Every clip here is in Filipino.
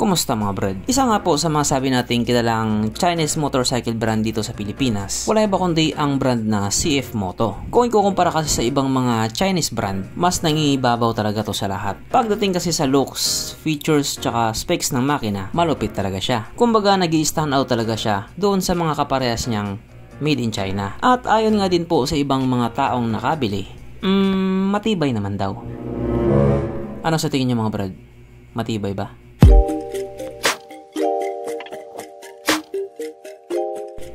Kumusta mga brad? Isa nga po sa mga sabi nating kilalang Chinese motorcycle brand dito sa Pilipinas, wala iba kundi ang brand na CF Moto. Kung ikukumpara kasi sa ibang mga Chinese brand, mas nangingibabaw talaga to sa lahat. Pagdating kasi sa looks, features, tsaka specs ng makina, malupit talaga siya. Kumbaga nag-i-stand out talaga siya doon sa mga kaparehas niyang made in China. At ayon nga din po sa ibang mga taong nakabili, matibay naman daw. Ano sa tingin niyo mga brad? Matibay ba?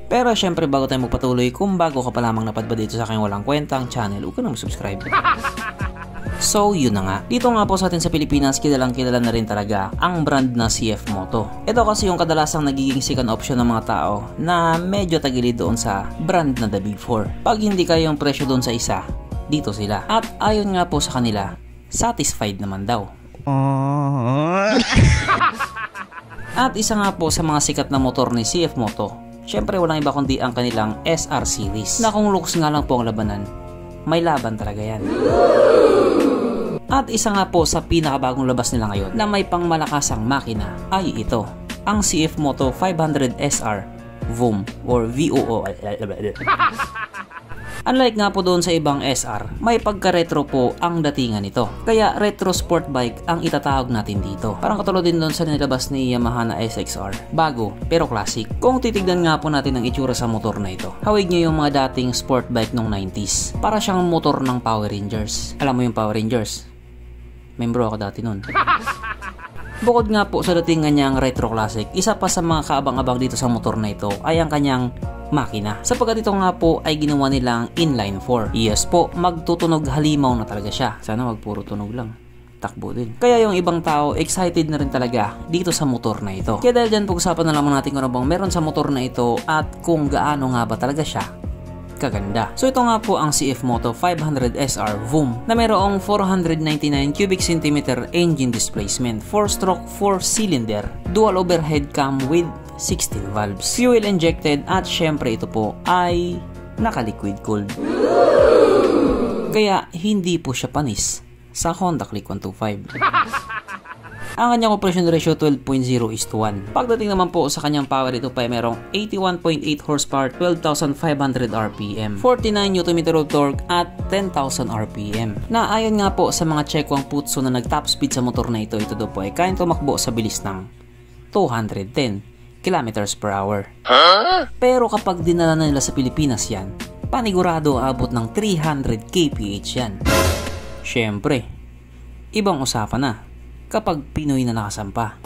Pero syempre bago tayo magpatuloy, kung bago ka pa lamang napadba dito sa aking walang kwentang channel, huwag ka na mag-subscribe. So yun na nga, dito nga po sa atin sa Pilipinas, kilalang kilala na rin talaga ang brand na CF Moto. Ito kasi yung kadalasang nagiging second option ng mga tao na medyo tagilid doon sa brand na The Big Four. Pag hindi kayo yung presyo doon sa isa, dito sila. At ayon nga po sa kanila, satisfied naman daw. At isa nga po sa mga sikat na motor ni CF Moto, syempre walang iba kundi ang kanilang SR series, na kung looks nga lang po ang labanan, may laban talaga yan. At isa nga po sa pinakabagong labas nila ngayon na may pangmalakasang makina ay ito, ang CF Moto 500 SR VOOM or VOO. Unlike nga po doon sa ibang SR, may pagka-retro po ang datingan nito. Kaya retro sport bike ang itatawag natin dito. Parang katulad din doon sa nilabas ni Yamaha na SXR. Bago, pero classic. Kung titignan nga po natin ang itsura sa motor na ito, hawig niyo yung mga dating sport bike nung 90s. Para siyang motor ng Power Rangers. Alam mo yung Power Rangers? Membro ako dati nun. Bukod nga po sa datingan niyang retro classic, isa pa sa mga kaabang-abang dito sa motor na ito ay ang kanyang makina. Sapagkat ito nga po ay ginawa nilang inline 4. Yes po, magtutunog halimaw na talaga siya. Sana wag puro tunog lang, takbo din. Kaya yung ibang tao excited na rin talaga dito sa motor na ito. Kaya dahil dyan, pag-usapan na lang natin kung ano bang meron sa motor na ito at kung gaano nga ba talaga siya kaganda. So ito nga po ang CF Moto 500 SR VOOM na mayroong 499 cubic centimeter engine displacement, 4-stroke 4-cylinder, dual overhead cam with 16 valves, fuel injected, at syempre ito po ay naka-liquid cooled. Kaya hindi po siya panis sa Honda Click 125. Ang kanyang compression ratio 12.0:1. Pagdating naman po sa kanyang power, ito pa ay merong 81.8 horsepower, 12,500 RPM, 49 Nm of torque at 10,000 RPM. Na ayon nga po sa mga Chequang Putso na nag-top speed sa motor na ito daw po ay kayang tumakbo sa bilis ng 210 km/h. Pero kapag dinala na nila sa Pilipinas yan, panigurado abot ng 300 kph yan. Syempre, ibang usapan na kapag Pinoy na nakasampa.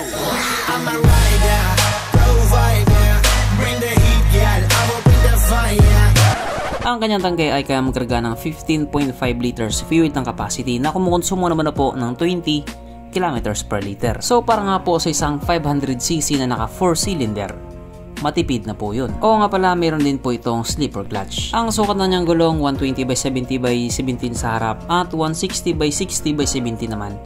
Ang kanyang tangkay ay kaya magkarga ng 15.5 liters fuel tank capacity na kumukonsumo naman na po ng 20 kilometers per liter. So para nga po sa isang 500cc na naka 4-cylinder, matipid na po yun. O nga pala, meron din po itong slipper clutch. Ang sukat na niyang gulong 120/70/17 sa harap at 160/60/70 naman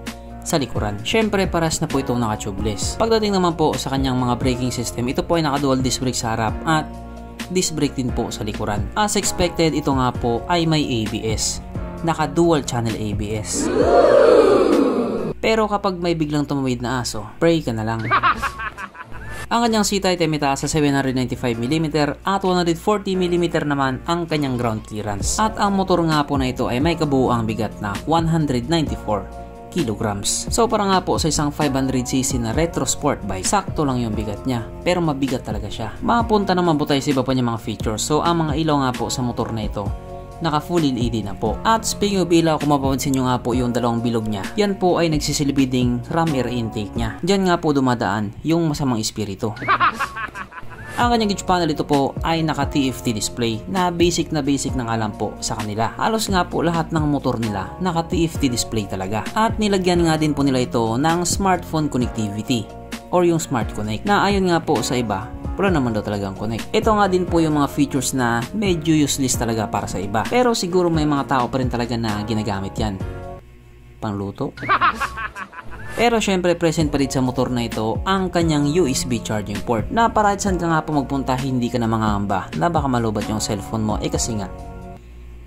sa likuran. Syempre paras na po itong naka-tubeless. Pagdating naman po sa kanyang mga braking system, ito po ay naka-dual disc brake sa harap at disc brake din po sa likuran. As expected, ito nga po ay may ABS. Naka-dual channel ABS. Pero kapag may biglang tumawid na aso, pray ka na lang. Ang kanyang seat height ay mataas sa 795mm at 140mm naman ang kanyang ground clearance. At ang motor nga po na ito ay may kabuuang bigat na 194 kilograms. So para nga po sa isang 500cc na retro sport bike, sakto lang yung bigat niya. Pero mabigat talaga siya. Mapunta naman po tayo sa iba pa niya mga features. So ang mga ilaw nga po sa motor na ito, naka full LED na po. At speaking of ilaw, kung mapapansin nyo nga po yung dalawang bilog niya, yan po ay nagsisilbi ding ram air intake niya. Diyan nga po dumadaan yung masamang espiritu. Ang kanyang gauge panel, ito po ay naka TFT display na basic ng alam po sa kanila. Halos nga po lahat ng motor nila naka TFT display talaga. At nilagyan nga din po nila ito ng smartphone connectivity or yung Smart Connect na ayon nga po sa iba, wala naman daw talagang connect. Ito nga din po yung mga features na medyo useless talaga para sa iba. Pero siguro may mga tao pa rin talaga na ginagamit yan. Pangluto? Pero syempre present pa rin sa motor na ito ang kanyang USB charging port na para saan ka nga po magpunta hindi ka na mangangamba na baka malubat yung cellphone mo kasi nga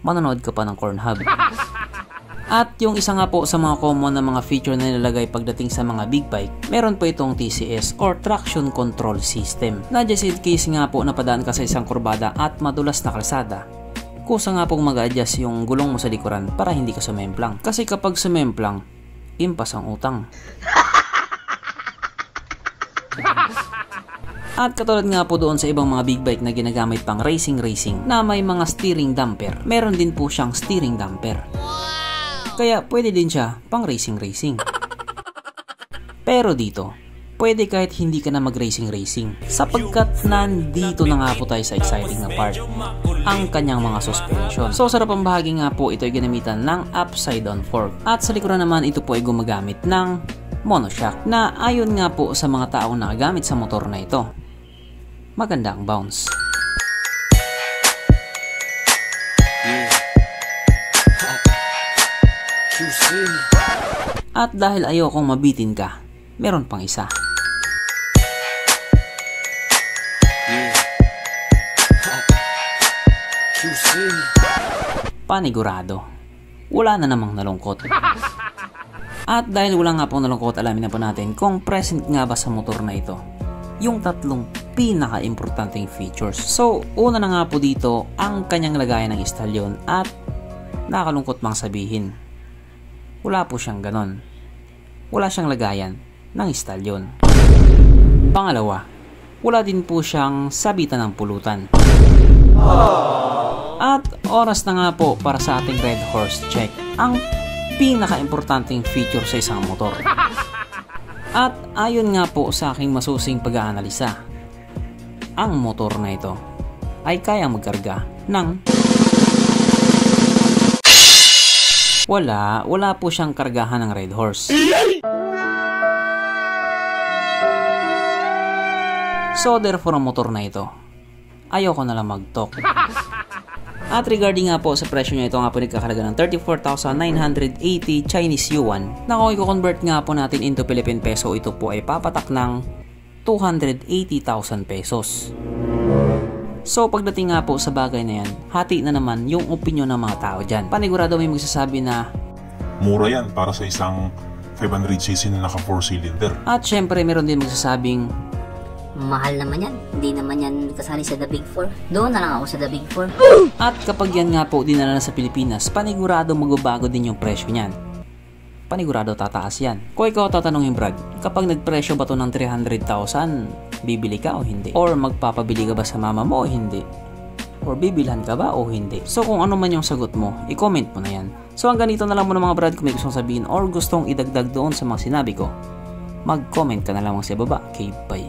manonood ka pa ng Cornhub. At yung isa nga po sa mga common na mga feature na nilalagay pagdating sa mga big bike, meron po itong TCS or Traction Control System. Na just in case nga po napadaan ka sa isang kurbada at madulas na kalsada, kusa nga pong mag-adjust yung gulong mo sa likuran para hindi ka sumemplang. Kasi kapag sumemplang, impas ang utang. At katulad nga po doon sa ibang mga big bike na ginagamit pang racing na may mga steering damper, meron din po siyang steering damper. Kaya pwede din siya pang racing. Pero dito, pwede kahit hindi ka na mag-racing sapagkat nandito na nga po tayo sa exciting na part, ang kanyang mga suspension. So sa harapang bahagi nga po ito ay ginamitan ng upside down fork at sa likuran naman ito po ay gumagamit ng monoshock na ayon nga po sa mga taong nakagamit sa motor na ito, maganda ang bounce. At dahil ayokong mabitin ka, meron pang isa. Panigurado, wala na namang nalungkot. At dahil wala nga pong nalungkot, alamin na po natin kung present nga ba sa motor na ito yung tatlong pinaka-importanting features. So, una na nga po dito ang kanyang lagayan ng istalyon at nakakalungkot mang sabihin, wala po siyang ganon. Wala siyang lagayan ng istalyon. Pangalawa, wala din po siyang sabitan ng pulutan. At oras na nga po para sa ating Red Horse check, ang pinaka-importanting feature sa isang motor. At ayon nga po sa aking masusing pag-aanalisa, ang motor na ito ay kayang magkarga ng wala po siyang kargahan ng Red Horse. So therefore ang motor na ito, ayoko na lang mag-talk. At regarding nga po sa presyo niya, ito nga po nagkakalaga ng 34,980 Chinese Yuan na kung i-convert nga po natin into Philippine Peso, ito po ay papatak ng 280,000 pesos. So pagdating nga po sa bagay na yan, hati na naman yung opinion ng mga tao dyan. Panigurado may magsasabi na mura yan para sa isang 500cc na naka 4-cylinder. At syempre meron din magsasabing mahal naman yan. Hindi naman yan kasali sa The Big 4. Doon na lang ako sa The Big 4. At kapag yan nga po dinala na sa Pilipinas, panigurado magbabago din yung presyo niyan. Panigurado tataas yan. Kung ikaw tatanungin, Brad, kapag nagpresyo ba to ng 300,000, bibili ka o hindi? Or magpapabili ka ba sa mama mo o hindi? Or bibilhan ka ba o hindi? So kung ano man yung sagot mo, i-comment mo na yan. So hanggang dito na lang muna mga Brad, kung may gustong sabihin or gustong idagdag doon sa mga sinabi ko, mag-comment ka na lamang sa baba. Okay, bye.